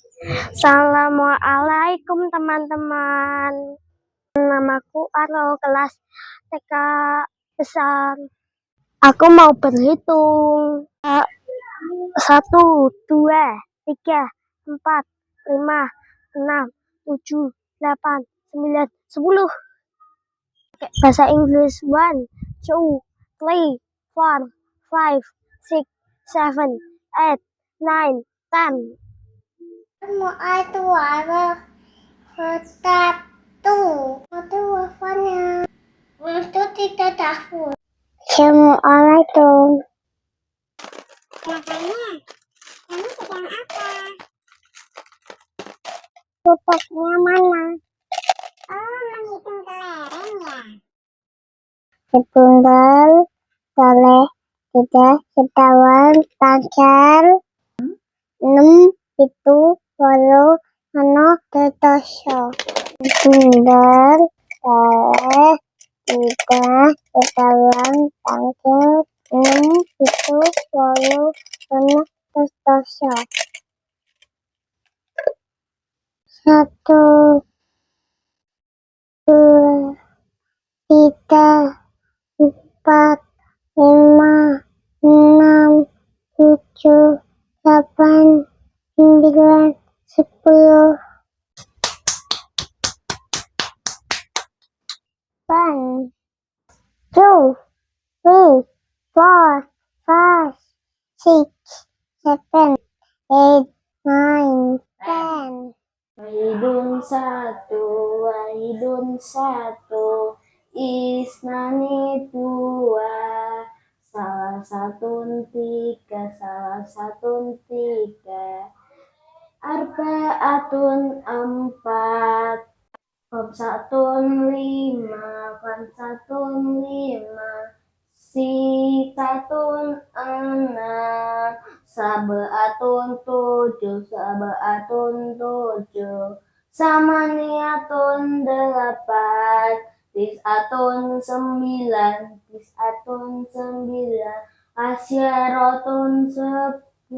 Assalamualaikum teman-teman. Namaku Aro, kelas TK besar. Aku mau berhitung. 1, 2, 3, 4, 5, 6, 7, 8, 9, 10. Bahasa Inggris 1, 2, 3, 4, 5, 6, 7, 8, 9, 10. Mau itu ada satu wafannya untuk tidak tahu. Assalamualaikum. Katanya kamu sedang apa? Pupuknya mana? Menghitung kelereng ya. Setunggal, soleh, tiga, sekawan, lancar, 6, itu, walau, tetoso. Setunggal, soleh, tiga, sekawan, lancar, 6, itu, walau, tetoso. 1, 2, 3, 4, 5, 6, 7, 8, 9, 10. 1, 2, 3, 4, 5, 6, 7, 8, 9, 10. Wahidun satu, wahidun satu, isnani dua, salah satu tiga, salah satu tiga, arbaatun empat, khamsatun lima, khamsatun lima, sitatun enam, sab'atun tujuh, sab'atun tujuh, samaniatun delapan, tis'atun sembilan, tis'atun sembilan, asyaratun 10.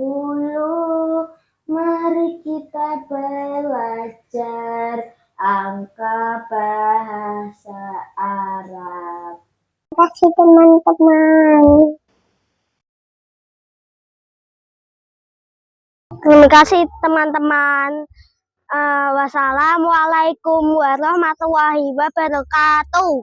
Mari kita belajar angka bahasa Arab. Terima kasih teman-teman. Terima kasih teman-teman. Wassalamualaikum warahmatullahi wabarakatuh.